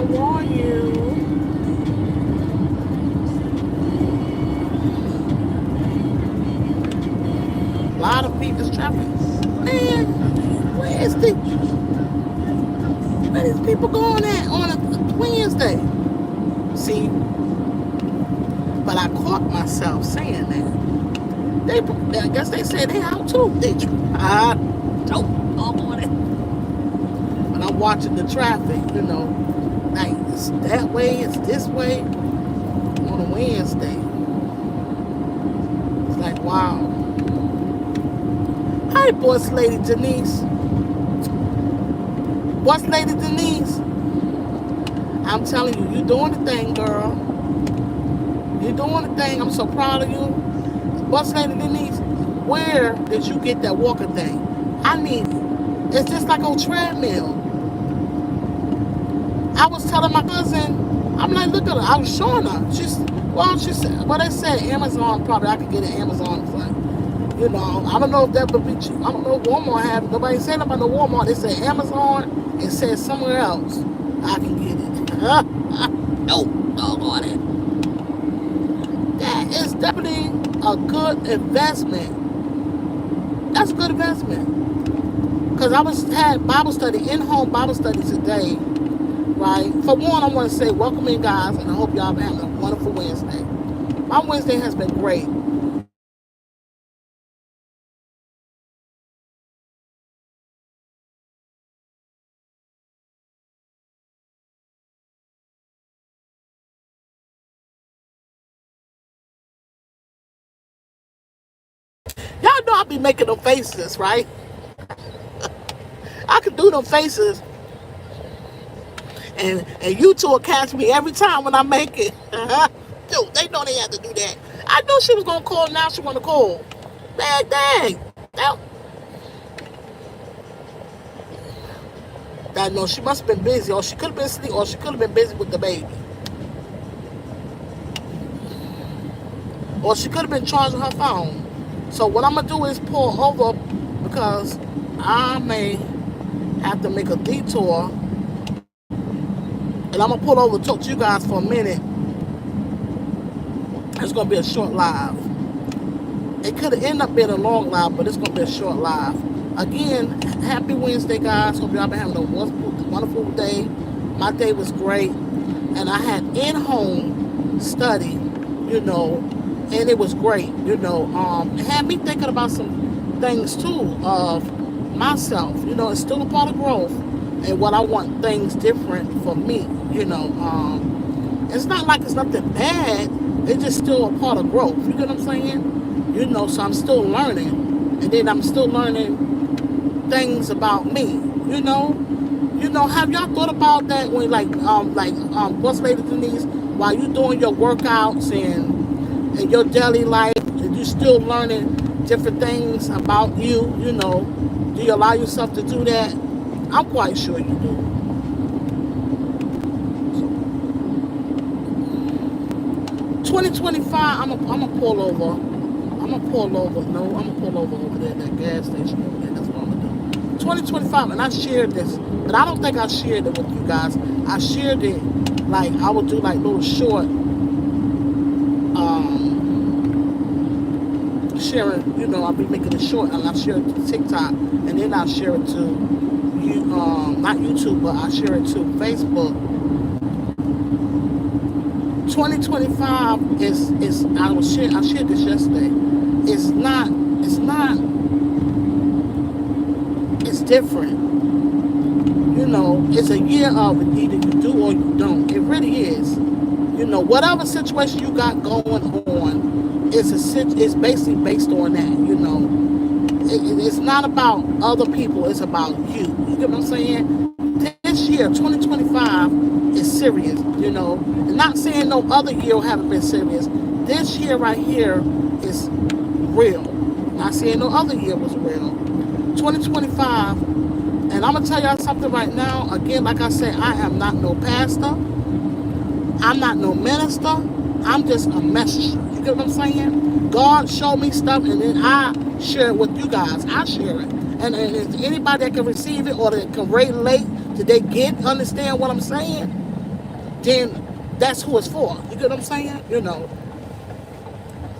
How are you? A lot of people's traffic. Man, where is the where is people going at on a Wednesday? See, but I caught myself saying that. I guess they say they out too. They don't on it. But I'm watching the traffic, like it's that way, it's this way on a Wednesday. It's like wow. Hi, boss lady Denise. Boss lady Denise. I'm telling you, you doing the thing, girl. You doing the thing. I'm so proud of you. Boss lady Denise, where did you get that walker thing? I need it. It's just like a treadmill. I was telling my cousin, I'm like, look at her. I was showing her. She said, well, they said Amazon probably. I could get it Amazon. It's like, I don't know if that would be cheap. I don't know if Walmart have it. Nobody said about the Walmart. They said Amazon. It said somewhere else I can get it. No, doggone it. That is definitely a good investment. That's a good investment. Because had Bible study, in-home Bible study today, right? For one, I want to say welcome in, guys, and I hope y'all been having a wonderful Wednesday. My Wednesday has been great. Y'all know I be making them faces, right? I can do them faces, and you two will catch me every time when I make it. Dude, they know they have to do that. I knew she was gonna call. Now she wanna call. Dang. That, no, she must have been busy, or she could have been asleep, or she could have been busy with the baby, or she could have been charging her phone. So what I'm gonna do is pull over because I may have to make a detour, and I'm gonna pull over to talk to you guys for a minute. It's gonna be a short live. It could have ended up being a long live, but it's gonna be a short live. Again, happy Wednesday, guys. Hope y'all been having a wonderful day. My day was great, and I had in-home study, and it was great. It had me thinking about some things too of myself. It's still a part of growth, and what I want things different for me. It's not like it's nothing bad. It's just still a part of growth. You get what I'm saying? So I'm still learning, and then I'm still learning things about me. Have y'all thought about that when what's Lady Denise, while you doing your workouts and your daily life, and you still learning different things about you? Do you allow yourself to do that? I'm quite sure you do. 2025, I'm gonna pull over. I'm gonna pull over. No, I'm gonna pull over there at that gas station over there. That's what I'm gonna do. 2025, and I shared this, but I don't think I shared it with you guys. I shared it like I would do like little short sharing. I'll be making it short, and I share it to TikTok, and then I share it to you, not YouTube, but I share it to Facebook. 2025 is I shared this yesterday. It's different. It's a year of either you do or you don't. It really is. Whatever situation you got going on, it's basically based on that. It's not about other people, it's about you. You get what I'm saying? This year, 2025, is serious, And not saying no other year haven't been serious. This year right here is real. Not saying no other year was real. 2025, and I'm going to tell y'all something right now. Again, like I said, I am not no pastor. I'm not no minister. I'm just a messenger. You get what I'm saying? God showed me stuff, and then I share it with you guys. I share it. And if anybody that can receive it or that can relate, did they understand what I'm saying? then that's who it's for. You get what I'm saying?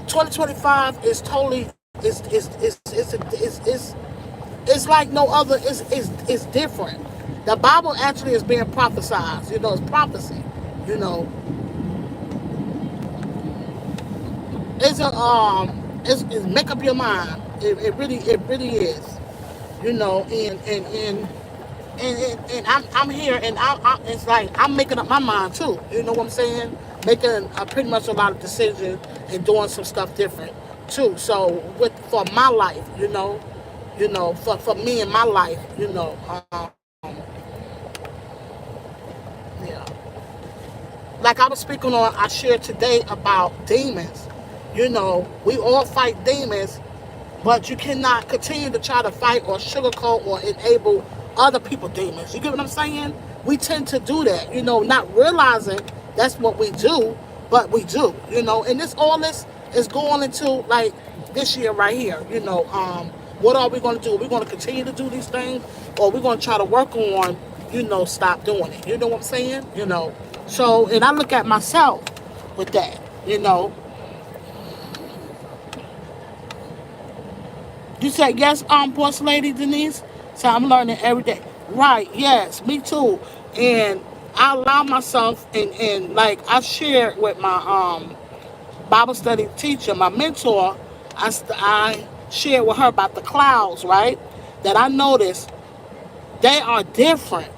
2025 is totally it's like no other. It's different. The Bible actually is being prophesied. It's prophecy. You know, it's make up your mind. It really is. And I'm here, and it's like I'm making up my mind too. You know what I'm saying? Making pretty much a lot of decisions and doing some stuff different too. So for my life, for me and my life, yeah. Like I was speaking on, I shared today about demons. We all fight demons, but you cannot continue to try to fight or sugarcoat or enable other people's demons. You get what I'm saying? We tend to do that, not realizing that's what we do, but we do, and this is going into like this year right here, what are we going to do? We're going to continue to do these things, or we're going to try to work on, stop doing it. You know what I'm saying? So, and I look at myself with that, You said yes, boss lady Denise. So I'm learning every day. Right, yes, me too. And I allow myself and like I shared with my Bible study teacher, my mentor, I shared with her about the clouds, right? That I noticed they are different.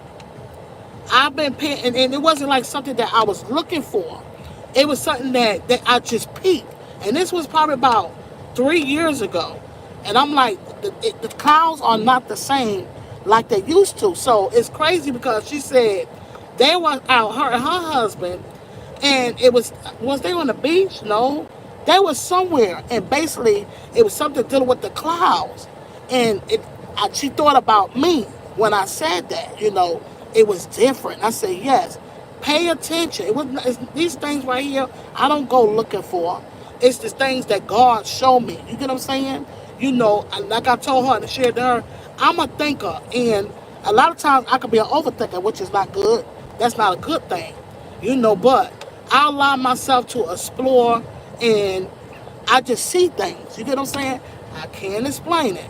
I've been paying, and it wasn't like something that I was looking for. It was something that I just peeped. And this was probably about 3 years ago. And I'm like, the clouds are not the same like they used to. So it's crazy because she said they were out, her and her husband, and was they on the beach? No, they was somewhere, and basically it was something dealing with the clouds, and she thought about me when I said that. It was different. I said yes, pay attention. It's these things right here. I don't go looking for. It's the things that God showed me. You get what I'm saying? And like I told her and shared to her, I'm a thinker, and a lot of times I could be an overthinker, which is not good. That's not a good thing, but I allow myself to explore, and I just see things. You get what I'm saying? I can't explain it,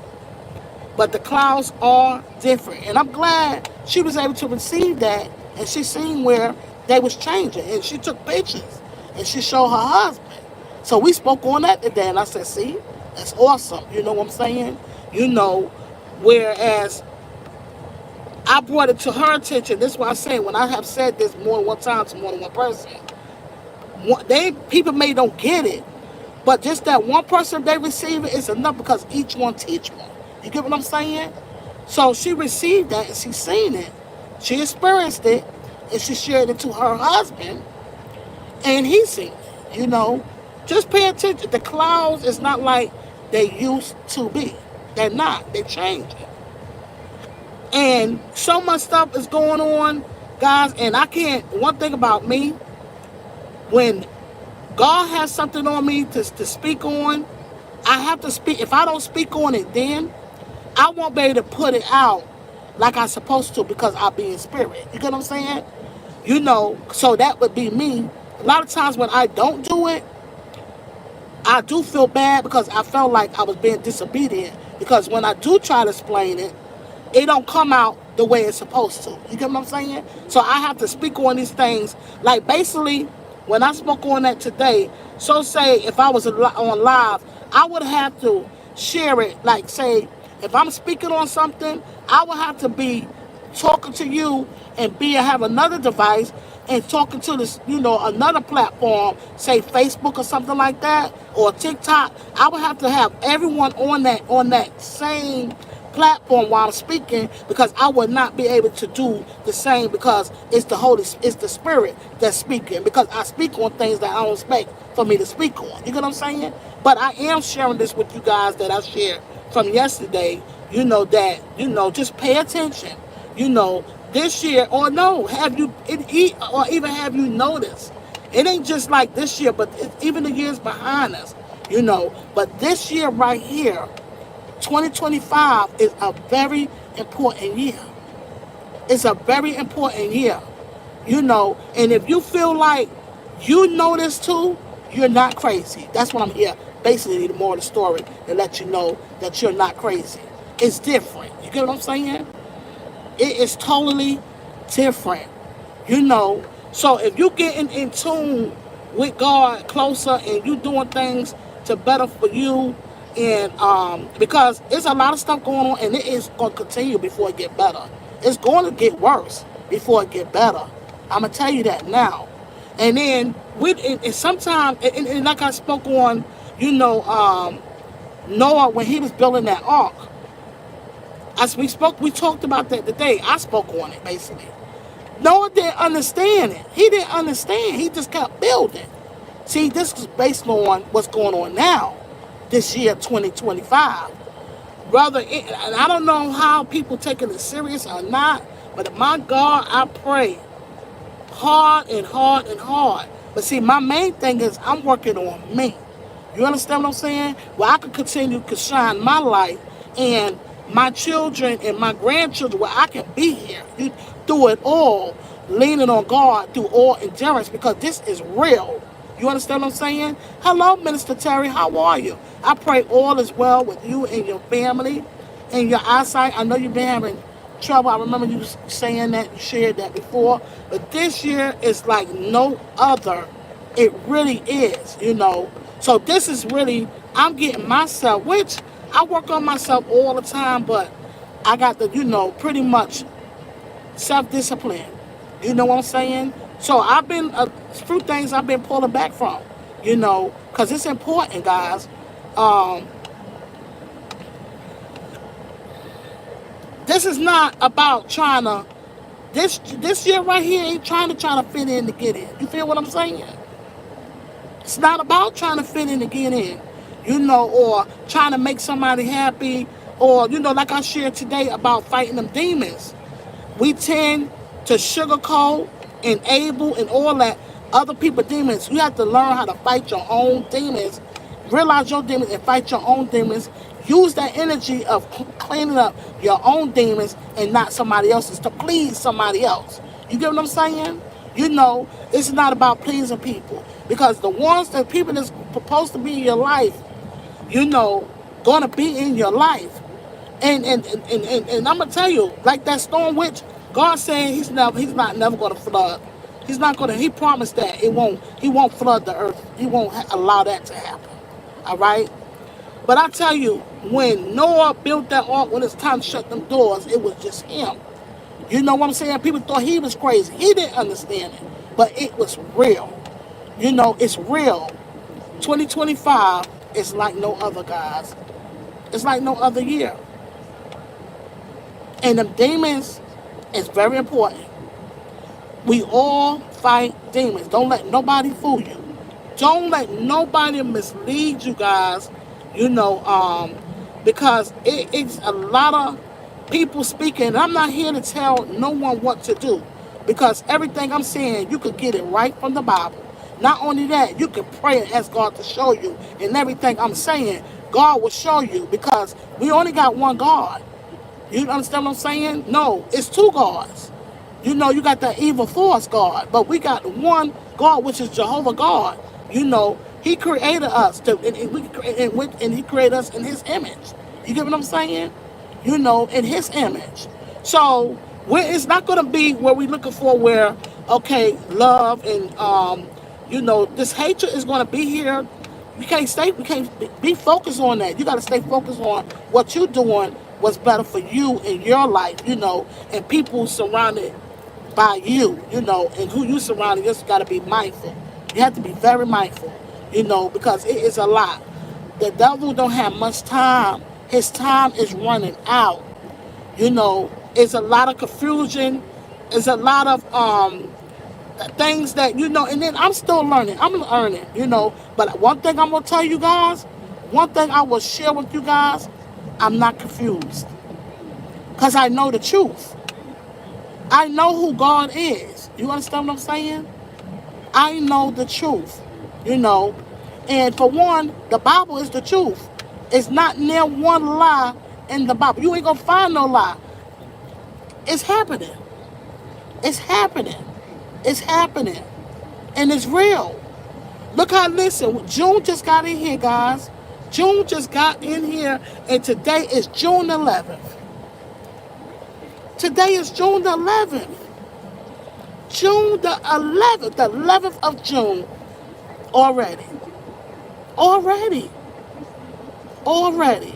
but the clouds are different, and I'm glad she was able to receive that, and she seen where they was changing, and she took pictures, and she showed her husband. So we spoke on that today, and I said, see, that's awesome. You know what I'm saying? Whereas I brought it to her attention. This is why I say, when I have said this more than one time to more than one person, people may don't get it, but just that one person they receive it is enough, because each one teach one. You get what I'm saying? So she received that, and she seen it. She experienced it, and she shared it to her husband, and he seen it. Just pay attention. The clouds is not like they used to be. They're not. They changed. And so much stuff is going on, guys, and I can't. One thing about me, when God has something on me to speak on, I have to speak. If I don't speak on it then, I won't be able to put it out like I'm supposed to, because I'll be in spirit. You get what I'm saying? So that would be me. A lot of times when I don't do it, I do feel bad, because I felt like I was being disobedient. Because when I do try to explain it, it don't come out the way it's supposed to. You get what I'm saying? So I have to speak on these things. Like basically, when I spoke on that today, so say if I was on live, I would have to share it. Like say, if I'm speaking on something, I would have to be talking to you and have another device and talking to this, another platform, say Facebook or something like that, or TikTok. I would have to have everyone on that same platform while I'm speaking, because I would not be able to do the same, because it's the Spirit that's speaking, because I speak on things that I don't expect for me to speak on. You get what I'm saying? But I am sharing this with you guys that I shared from yesterday, just pay attention. This year, or no, or even have you noticed? It ain't just like this year, but even the years behind us, But this year right here, 2025, is a very important year. It's a very important year. And if you feel like you know this too, you're not crazy. That's what I'm here. Basically, the more of the story to let you know that you're not crazy. It's different. You get what I'm saying? It is totally different. You know. So if you getting in tune with God closer and you doing things to better for you, and because there's a lot of stuff going on and it is going to continue before it get better. It's going to get worse before it get better. I'm gonna tell you that now. And then and sometimes and like I spoke on, Noah when he was building that ark. As we talked about that today. I spoke on it basically. Noah didn't understand it. He didn't understand. He just kept building. See, this is based on what's going on now, this year, 2025. Brother, and I don't know how people taking it serious or not, but my God, I pray hard and hard and hard. But see, my main thing is I'm working on me. You understand what I'm saying? Where I can continue to shine my light and my children and my grandchildren, where I can be here through it all, leaning on God through all endurance, because this is real. You understand what I'm saying? Hello, Minister Terry. How are you? I pray all is well with you and your family and your eyesight. I know you've been having trouble. I remember you saying that, you shared that before. But this year is like no other. It really is. So this is really, I'm getting myself, which I work on myself all the time, but I got to, pretty much self-discipline. You know what I'm saying? So I've been, a few things I've been pulling back from, because it's important, guys. Um, this is not about trying to, this year right here ain't trying to fit in to get in. You feel what I'm saying? It's not about trying to fit in to get in, or trying to make somebody happy, or, like I shared today about fighting them demons. We tend to sugarcoat, enable, and all that other people demons. You have to learn how to fight your own demons, realize your demons, and fight your own demons. Use that energy of cleaning up your own demons and not somebody else's to please somebody else. You get what I'm saying? It's not about pleasing people, because the people that's supposed to be in your life, gonna be in your life. And I'm gonna tell you, like that storm, which God said He's not never gonna flood. He's not gonna. He promised that He won't flood the earth. He won't allow that to happen. All right. But I tell you, when Noah built that ark, when it's time to shut them doors, it was just him. You know what I'm saying? People thought he was crazy. He didn't understand it, but it was real. It's real. 2025 is like no other, guys. It's like no other year. And them demons is very important. We all fight demons. Don't let nobody fool you. Don't let nobody mislead you, guys. Because it's a lot of people speaking. And I'm not here to tell no one what to do, because everything I'm saying, you could get it right from the Bible. Not only that, you can pray and ask God to show you. And everything I'm saying, God will show you, because we only got one God. You understand what I'm saying? No, it's two gods. You got the evil force God, but we got one God, which is Jehovah God. He created us, and He created us in His image. You get what I'm saying? In His image. So it's not going to be where we're looking for, where, okay, love and, this hatred is going to be here. We can't be focused on that. You got to stay focused on what you're doing, what's better for you in your life, and people surrounded by you, and who you surround. You just got to be mindful. You have to be very mindful, because it is a lot. The devil don't have much time. His time is running out. It's a lot of confusion. It's a lot of things that, and then I'm still learning. I'm learning, But one thing I'm going to tell you guys, one thing I will share with you guys, I'm not confused. Because I know the truth. I know who God is. You understand what I'm saying? I know the truth, And for one, the Bible is the truth. It's not near one lie in the Bible. You ain't going to find no lie. It's happening. It's happening. It's happening. And it's real. Look how, listen, June just got in here, guys. June just got in here, and today is June 11th. Today is June the 11th. June the 11th of June already. Already. Already.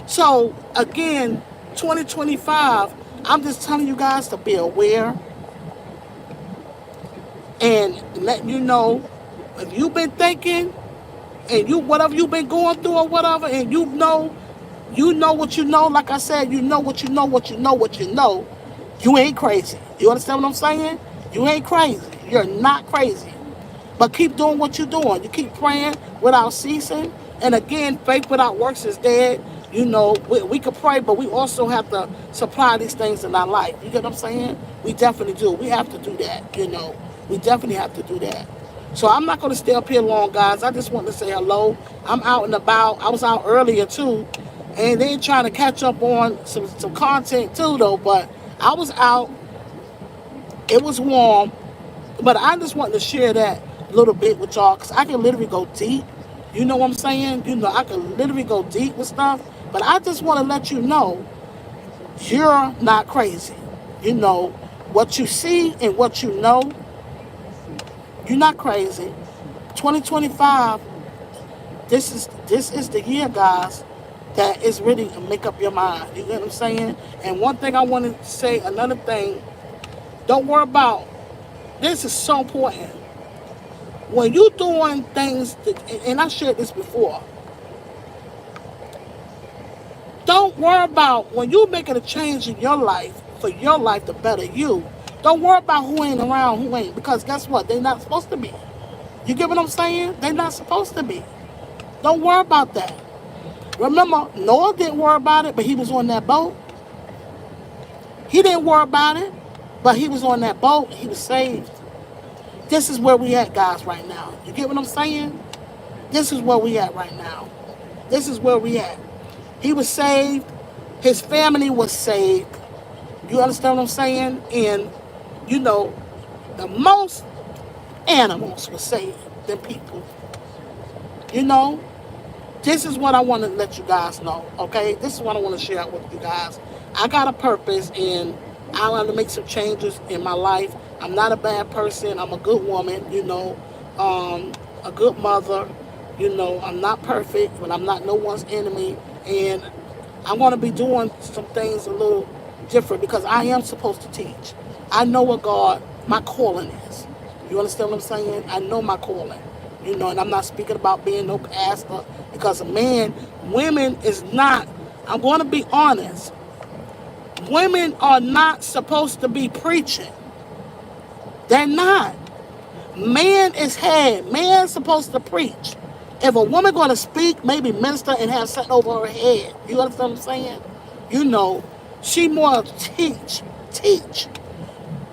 So, again, 2025, I'm just telling you guys to be aware and letting you know if you've been thinking and you whatever you've been going through or whatever, and you know what you know. Like I said, you know what you know, what you know, what you know. You ain't crazy. You understand what I'm saying? You ain't crazy. You're not crazy. But keep doing what you're doing. You keep praying without ceasing. And again, faith without works is dead. You know, we could pray, but we also have to supply these things in our life. You get what I'm saying? We definitely do. We have to do that, you know. We definitely have to do that. So I'm not going to stay up here long, guys. I just want to say hello. I'm out and about. I was out earlier, too. And then trying to catch up on some content, too, though. But I was out. It was warm. But I just wanted to share that little bit with y'all because I can literally go deep. You know what I'm saying? You know, I can literally go deep with stuff. But I just want to let you know you're not crazy. You know, what you see and what you know, you're not crazy. 2025, this is the year, guys, that is really make up your mind. You get what I'm saying? And one thing I want to say, another thing, don't worry about, this is so important. When you're doing things, and I shared this before, don't worry about when you're making a change in your life for your life to better you. Don't worry about who ain't around, who ain't, because guess what? They're not supposed to be. You get what I'm saying? They're not supposed to be. Don't worry about that. Remember, Noah didn't worry about it, but he was on that boat. He didn't worry about it, but he was on that boat. He was saved. This is where we at, guys, right now. You get what I'm saying? This is where we at right now. This is where we at. He was saved. His family was saved. You understand what I'm saying? And, you know, the most animals were saved than people. You know? This is what I want to let you guys know, okay? This is what I want to share with you guys. I got a purpose, and I want to make some changes in my life. I'm not a bad person. I'm a good woman, you know, a good mother. You know, I'm not perfect, but I'm not no one's enemy. And I'm going to be doing some things a little different because I am supposed to teach. I know what God, my calling is. You understand what I'm saying? I know my calling. You know, and I'm not speaking about being no pastor because women is not, I'm going to be honest, women are not supposed to be preaching. They're not. Man is head. Man's supposed to preach. If a woman going to speak, maybe minister and have something over her head. You understand what I'm saying? You know, she more teach.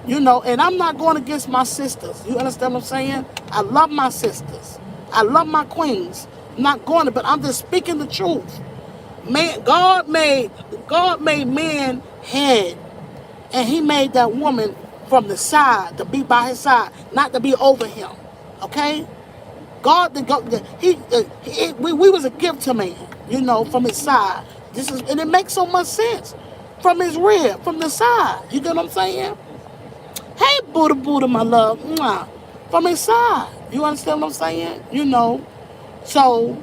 You know, and I'm not going against my sisters. You understand what I'm saying? I love my sisters. I love my queens. I'm not going to, but I'm just speaking the truth. Man, God made man head, and He made that woman from the side to be by his side, not to be over him. Okay? God, we was a gift to man, you know, from his side. And it makes so much sense. From his rib, from the side. You get what I'm saying? Hey, Buddha, my love. Mwah. From his side. You understand what I'm saying? You know. So,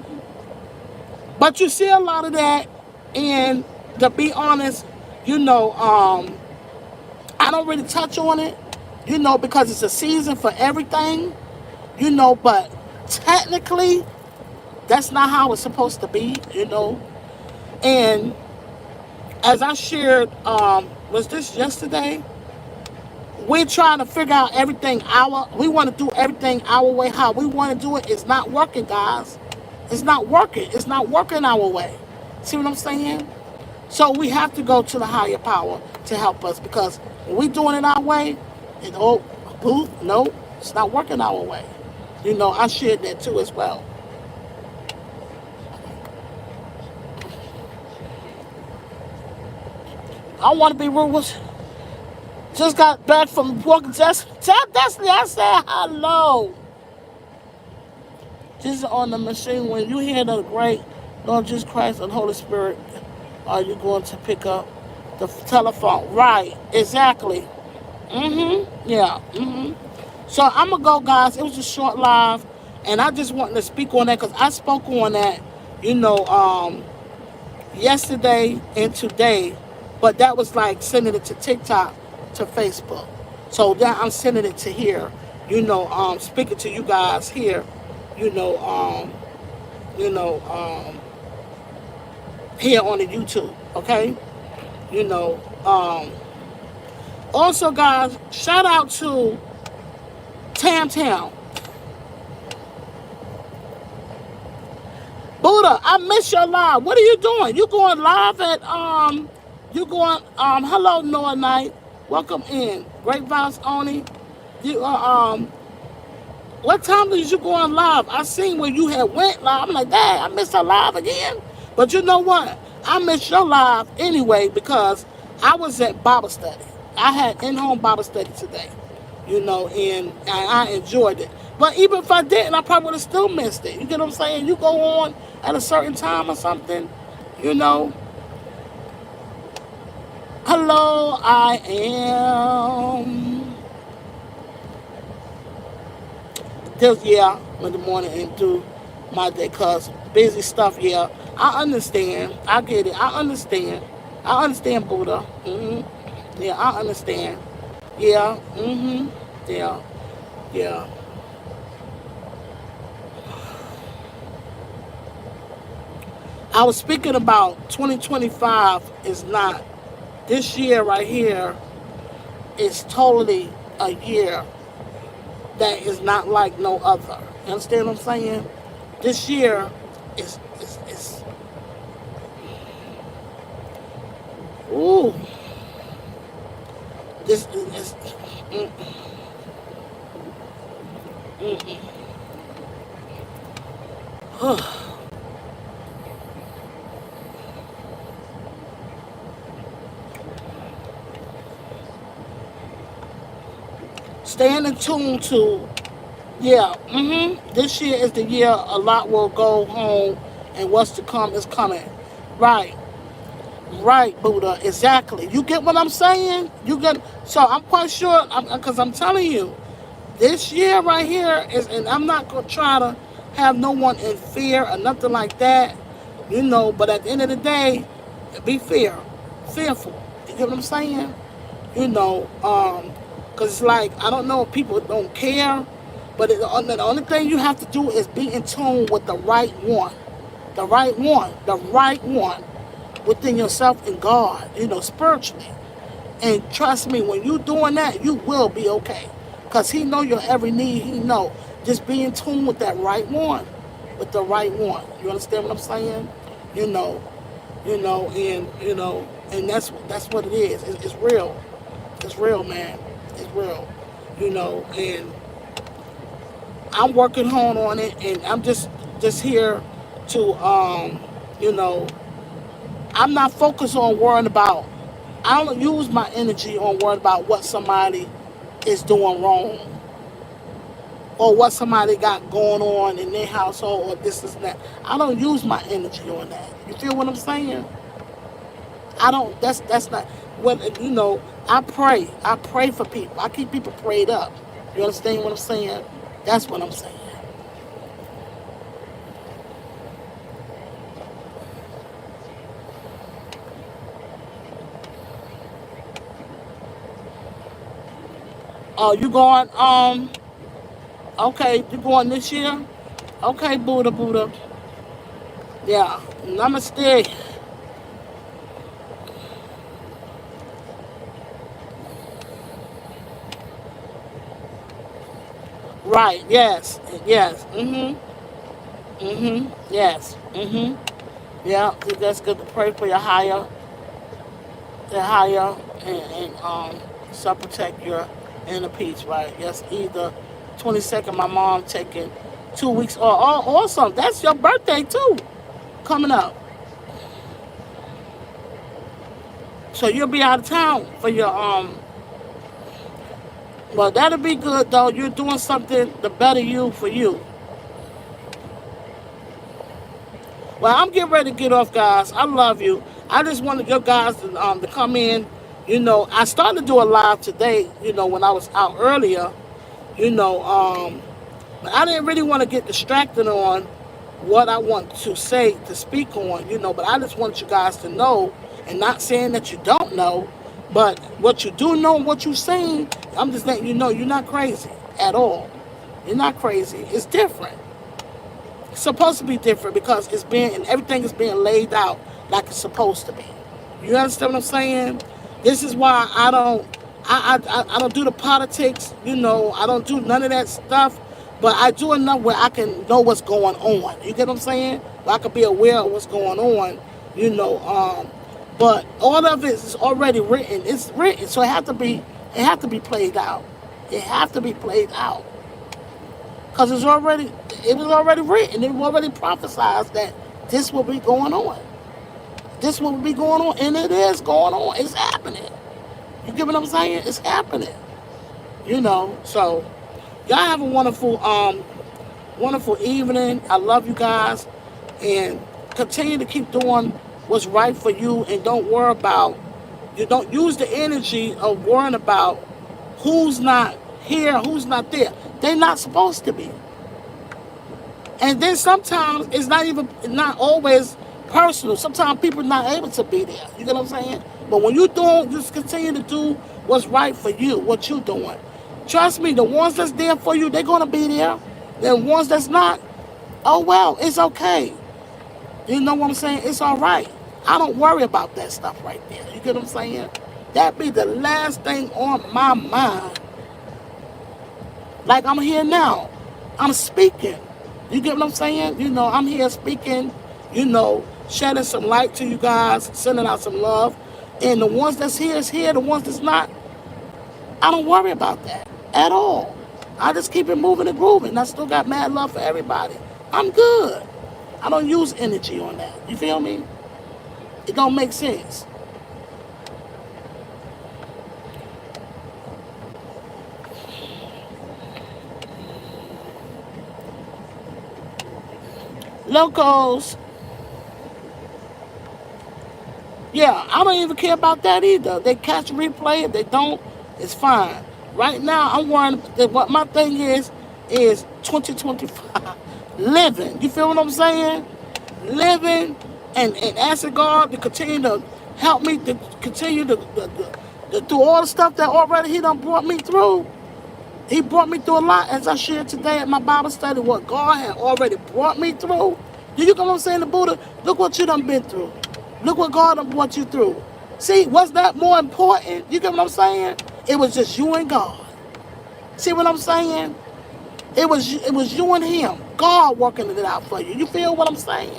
but you see a lot of that. And to be honest, you know, I don't really touch on it, you know, because it's a season for everything, you know, but technically, that's not how it's supposed to be, you know. And as I shared, was this yesterday? We're trying to figure out everything we want to do everything our way, how we want to do it. It's not working, guys. It's not working. It's not working our way. See what I'm saying? So we have to go to the higher power to help us, because when we're doing it our way, no, it's not working our way. You know, I shared that too as well. I want to be rude. Just got back from walking. Tell Destiny I said hello. Just on the machine. When you hear the great Lord Jesus Christ and Holy Spirit, are you going to pick up the telephone? Right. Exactly. Yeah. So I'm gonna go, guys. It was a short live, and I just wanted to speak on that because I spoke on that, you know, yesterday and today, but that was like sending it to TikTok, to Facebook. So now I'm sending it to here, speaking to you guys here, you know, um, you know, here on the YouTube. Okay, you know. Also, guys, shout out to Tam Tam. Buddha, I miss your live. What are you doing? You going live at you going hello Noah Night. Welcome in. Great vibes only. You what time did you go on live? I seen when you had went live. I'm like, dang, I missed her live again. But you know what? I missed your live anyway because I was at Bible study. I had in-home Bible study today, and I enjoyed it. But even if I didn't, I probably would have still missed it. You get what I'm saying? You go on at a certain time or something, you know. Hello, I am. Just, yeah, in the morning and do my day, cause busy stuff. Yeah, I understand. I get it. I understand. I understand, Buddha. Yeah, I understand. Yeah. Yeah. Yeah. I was speaking about 2025 is not this year right here is totally a year that is not like no other. You understand what I'm saying? This year is ooh, this is mm, staying in tune to, yeah. This year is the year a lot will go home, and what's to come is coming. Right. Right, Buddha, exactly. You get what I'm saying? You get. So I'm quite sure, because I'm telling you, this year right here is, and I'm not gonna try to have no one in fear or nothing like that, But at the end of the day, be fearful. You get what I'm saying? Because it's like I don't know if people don't care, but the only thing you have to do is be in tune with the right one, the right one within yourself and God, spiritually. And trust me, when you doing that, you will be okay. Because he know your every need, he know. Just be in tune with that right one. With the right one. You understand what I'm saying? You know, and that's what it is. It's real. It's real, man. It's real. And I'm working hard on it, and I'm just here to you know, I'm not focused on worrying about. I don't use my energy on worrying about what somebody is doing wrong or what somebody got going on in their household or this is that. I don't use my energy on that. You feel what I'm saying? I don't. That's not what I pray. I pray for people. I keep people prayed up. You understand what I'm saying? That's what I'm saying. Oh, you going? Okay, you going this year? Okay, Buddha. Yeah, namaste. Right. Yes. Yes. Yes. Yeah. That's good to pray for your higher, and so protect your inner peace. Right. Yes. Either 22nd, my mom taking 2 weeks. Oh, awesome. That's your birthday too, coming up. So you'll be out of town for your But that'll be good though. You're doing something the better you for you. Well, I'm getting ready to get off, guys. I love you. I just wanted your guys to come in. I started to do a live today. When I was out earlier. You know, but I didn't really want to get distracted on what I want to say to speak on. But I just want you guys to know, and not saying that you don't know, but what you do know and what you're saying, I'm just letting you know you're not crazy at all. You're not crazy. It's different. It's supposed to be different because it's being and everything is being laid out like it's supposed to be. You understand what I'm saying? This is why I don't do the politics. I don't do none of that stuff. But I do enough where I can know what's going on. You get what I'm saying? Where I can be aware of what's going on. You know. But all of it is already written. It's written, so it have to be played out. It have to be played out. Because it was already written. It was already prophesied that this will be going on. This will be going on, and it is going on. It's happening. You get what I'm saying? It's happening. So y'all have a wonderful evening. I love you guys, and continue to keep doing what's right for you, and don't worry about. You don't use the energy of worrying about who's not here, who's not there. They're not supposed to be. And then sometimes it's not always personal. Sometimes people are not able to be there. You get what I'm saying? But when you do, just continue to do what's right for you, what you're doing. Trust me, the ones that's there for you, they're gonna be there. The ones that's not, oh well, it's okay. You know what I'm saying? It's all right. I don't worry about that stuff right there. You get what I'm saying? That be the last thing on my mind. Like I'm here now. I'm speaking. You get what I'm saying? I'm here speaking, shedding some light to you guys, sending out some love. And the ones that's here is here. The ones that's not, I don't worry about that at all. I just keep it moving and grooving. I still got mad love for everybody. I'm good. I don't use energy on that. You feel me? It don't make sense. Locals, yeah, I don't even care about that either. They catch replay. If they don't, it's fine. Right now, I'm worrying that what my thing is 2025 living. You feel what I'm saying? Living and asking God to continue to help me to continue to do all the stuff that already He done brought me through. He brought me through a lot, as I shared today at my Bible study, what God had already brought me through. Do you get what I'm saying, the Buddha? Look what you done been through. Look what God done brought you through. See, was that more important? You get what I'm saying? It was just you and God. See what I'm saying? It was you and Him. God working it out for you. You feel what I'm saying?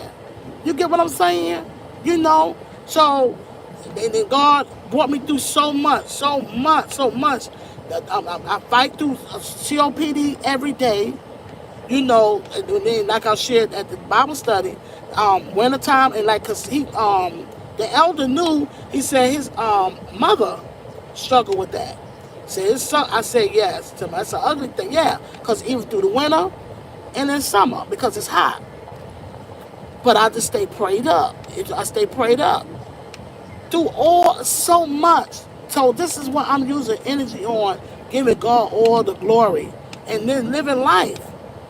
You get what I'm saying? You know? So, and then God brought me through so much, so much, so much. I fight through COPD every day, and then like I shared at the Bible study, wintertime, and like, cause the elder knew, he said his mother struggled with that. Said his son, I said yes to him. That's an ugly thing, yeah, cause even through the winter and in summer because it's hot. But I just stay prayed up. I stay prayed up through all so much. So this is what I'm using energy on, giving God all the glory, and then living life.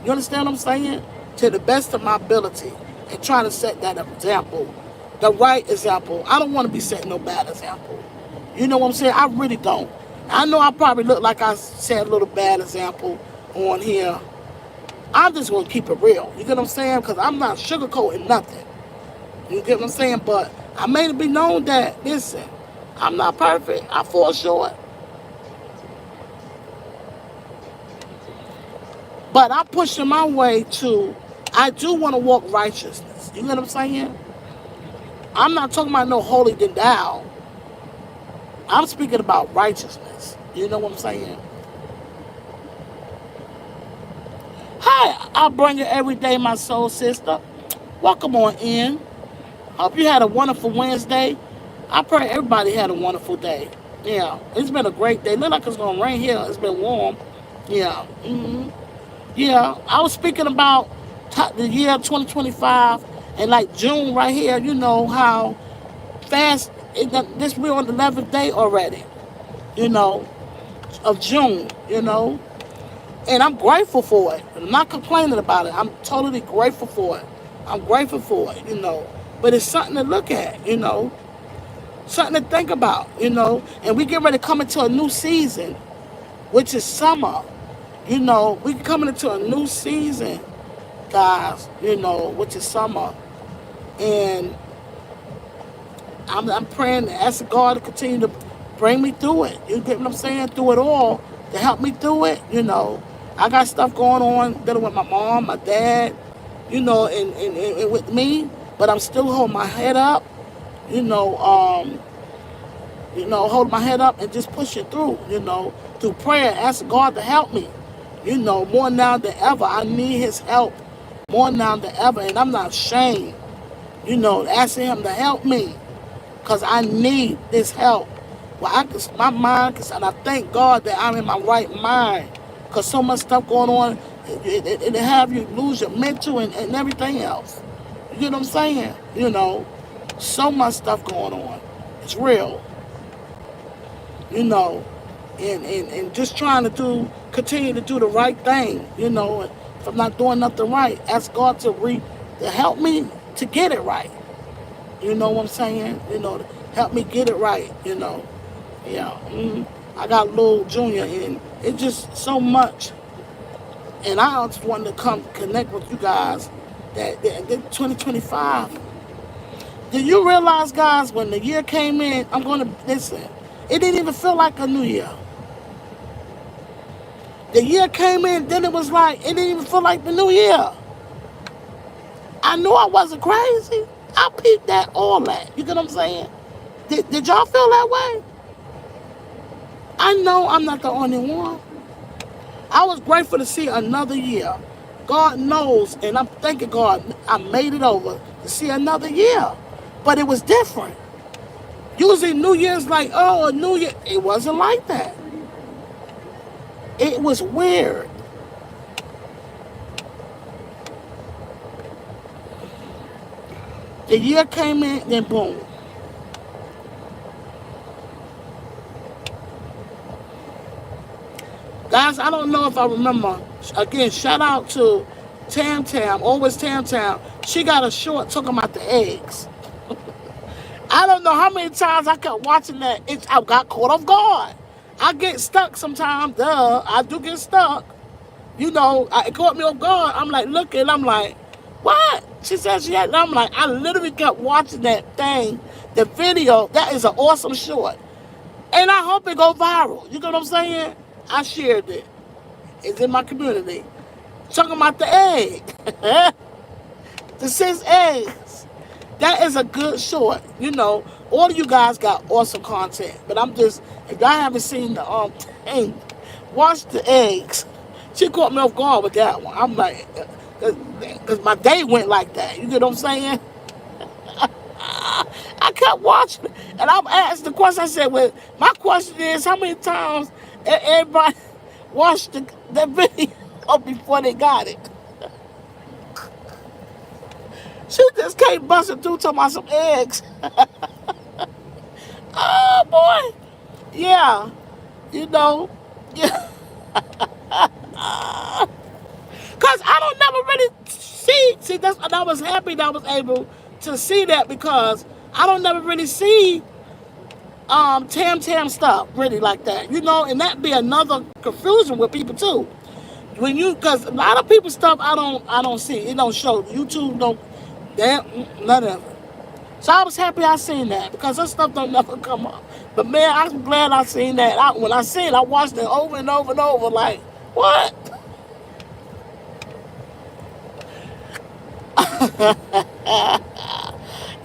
You understand what I'm saying? To the best of my ability, and trying to set that example, the right example. I don't want to be setting no bad example. You know what I'm saying? I really don't. I know I probably look like I set a little bad example on here. I'm just gonna keep it real. You get what I'm saying? Because I'm not sugarcoating nothing. You get what I'm saying? But I made it be known that, listen, I'm not perfect. I fall short. But I'm pushing my way to, I do want to walk righteousness. You know what I'm saying? I'm not talking about no holy than thou. I'm speaking about righteousness. You know what I'm saying? Hi, I'll bring you every day, my soul sister. Welcome on in. Hope you had a wonderful Wednesday. I pray everybody had a wonderful day. Yeah, it's been a great day. Look like it's gonna rain here. It's been warm. Yeah. Yeah, I was speaking about the year 2025 and like June right here. You know how fast this we're on the 11th day already. You know of June. And I'm grateful for it. I'm not complaining about it. I'm totally grateful for it. I'm grateful for it. But it's something to look at. Something to think about. And we get ready to come into a new season, which is summer. We coming into a new season, guys, which is summer. And I'm praying, asking God to continue to bring me through it. You get what I'm saying? Through it all, to help me through it. I got stuff going on dealing with my mom, my dad, and with me, but I'm still holding my head up, you know, um, hold my head up and just push it through prayer, ask God to help me, more now than ever. I need his help more now than ever, and I'm not ashamed, asking him to help me because I need this help. Well, my mind, and I thank God that I'm in my right mind because so much stuff going on, it have you lose your mental and everything else. You get what I'm saying? So much stuff going on. It's real, you know, and just trying to continue to do the right thing, if I'm not doing nothing right, ask God to help me to get it right. You know what I'm saying? To help me get it right. Yeah. I got little Junior, and it's just so much. And I just wanted to come connect with you guys that 2025. Do you realize, guys, when the year came in, I'm going to listen. It didn't even feel like a new year. The year came in, then it was like it didn't even feel like the new year. I knew I wasn't crazy. I peeped that all that. You get what I'm saying? Did y'all feel that way? I know I'm not the only one. I was grateful to see another year. God knows, and I'm thanking God I made it over to see another year. But it was different. Usually New Year's like, oh, a New Year. It wasn't like that. It was weird. The year came in, then boom. Guys, I don't know if I remember. Again, shout out to Tam Tam, always Tam Tam. She got a short talking about the eggs. I don't know how many times I kept watching that. I got caught off guard. I get stuck sometimes. Duh, I do get stuck. It caught me off guard. I'm like looking. I'm like, what? She said she had. And I'm like, I literally kept watching that thing, the video. That is an awesome short, and I hope it go viral. You know what I'm saying? I shared it. It's in my community. Talking about the egg, the 6 eggs. That is a good short. All of you guys got awesome content. But I'm just, if y'all haven't seen the thing, watch the eggs. She caught me off guard with that one. I'm like, because my day went like that. You get what I'm saying? I kept watching it. And I'm asked the question. I said, well, my question is, how many times everybody watched the video before they got it? She just came busting through talking about some eggs. Oh, boy. Yeah. You know. Yeah. Because I don't never really see, that's, and I was happy that I was able to see that because I don't never really see Tam Tam stuff really like that, and that be another confusion with people too. Because a lot of people's stuff I don't see. It don't show. YouTube don't, none of it. So I was happy I seen that because that stuff don't never come up. But man, I'm glad I seen that. When I seen it, I watched it over and over and over like, what?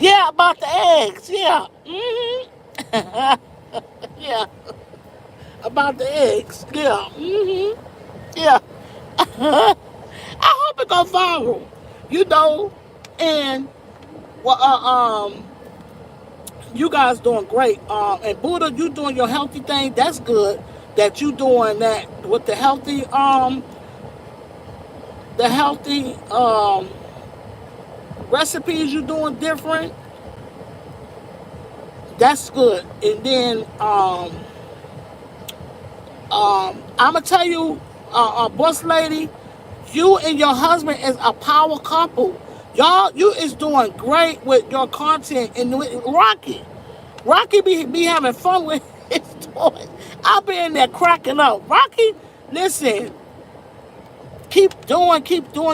Yeah, about the eggs. Yeah. Yeah. About the eggs. Yeah. Yeah. I hope it go viral. You know, and well, You guys doing great. And Buddha, you doing your healthy thing. That's good. That you doing that with the healthy recipes you doing different. That's good. And then I'm gonna tell you, boss lady, you and your husband is a power couple. Y'all, you is doing great with your content and with Rocky. Rocky be having fun with his toys. I'll be in there cracking up. Rocky, listen, keep doing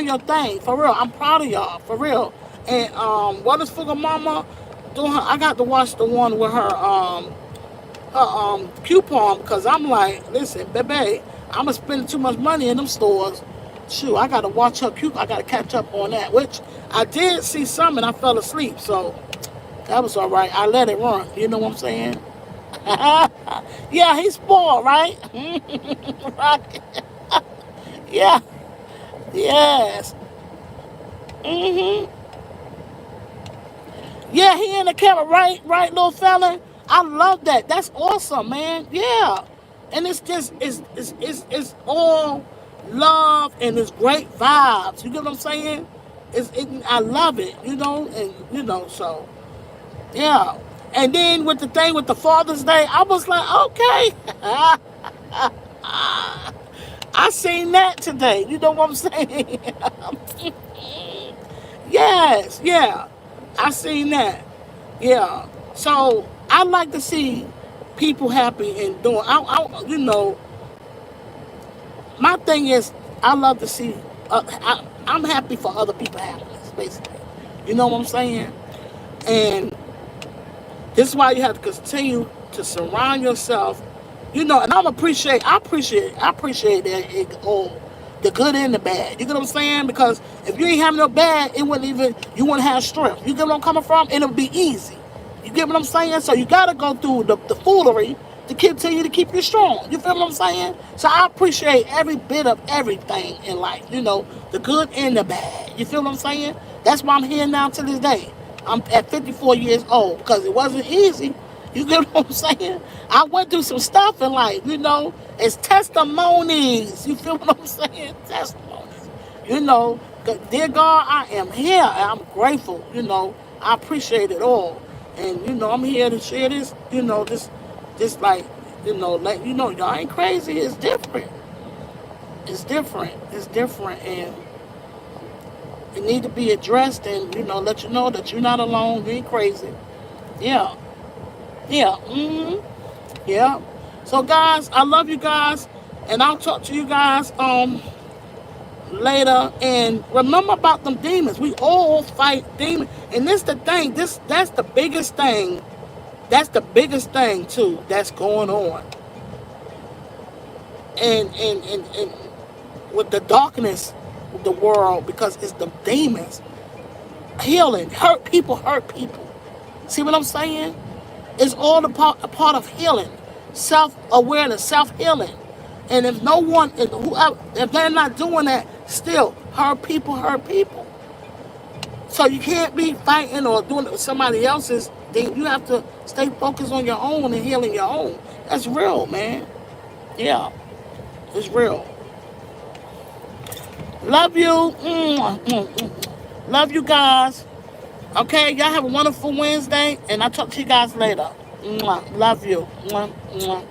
your thing. For real. I'm proud of y'all. For real. And what is Fuga Mama doing? I got to watch the one with her coupon because I'm like, listen, baby, I'm gonna spend too much money in them stores. Shoot, I gotta watch her coupon. I gotta catch up on that. Which I did see some and I fell asleep, so that was all right. I let it run. You know what I'm saying? Yeah, he's spoiled, right? Right. Yeah. Yes. Mhm. Yeah, he in the camera, right, little fella. I love that. That's awesome, man. Yeah, and it's just it's all love and it's great vibes. You get what I'm saying? I love it. And so yeah. And then with the thing with the Father's Day, I was like, okay, I seen that today. You know what I'm saying? Yes, yeah, I seen that. Yeah. So I like to see people happy and doing. My thing is, I love to see. I'm happy for other people happiness, basically. You know what I'm saying? And this is why you have to continue to surround yourself. And I appreciate that all, the good and the bad. You get what I'm saying? Because if you ain't having no bad, you wouldn't have strength. You get what I'm coming from? And it'll be easy. You get what I'm saying? So you gotta go through the foolery to continue to keep you strong. You feel what I'm saying? So I appreciate every bit of everything in life. The good and the bad. You feel what I'm saying? That's why I'm here now to this day. I'm at 54 years old because it wasn't easy. You get what I'm saying? I went through some stuff and it's testimonies. You feel what I'm saying? Testimonies. Dear God, I am here and I'm grateful. I appreciate it all. And I'm here to share this, y'all ain't crazy. It's different. It's different and it need to be addressed and let you know that you're not alone. You ain't crazy. Yeah. Yeah. Yeah. So guys, I love you guys, and I'll talk to you guys later. And remember about them demons. We all fight demons, and this the thing. That's the biggest thing. That's the biggest thing too. That's going on, and with the darkness of the world because it's the demons. Healing, hurt people, hurt people. See what I'm saying? It's all a part of healing, self-awareness, self-healing. And if no one, if they're not doing that, still hurt people, hurt people. So you can't be fighting or doing it with somebody else's thing. You have to stay focused on your own and healing your own. That's real, man. Yeah, it's real. Love you. Love you guys. Okay, y'all have a wonderful Wednesday, and I'll talk to you guys later. Mwah. Love you. Mwah. Mwah.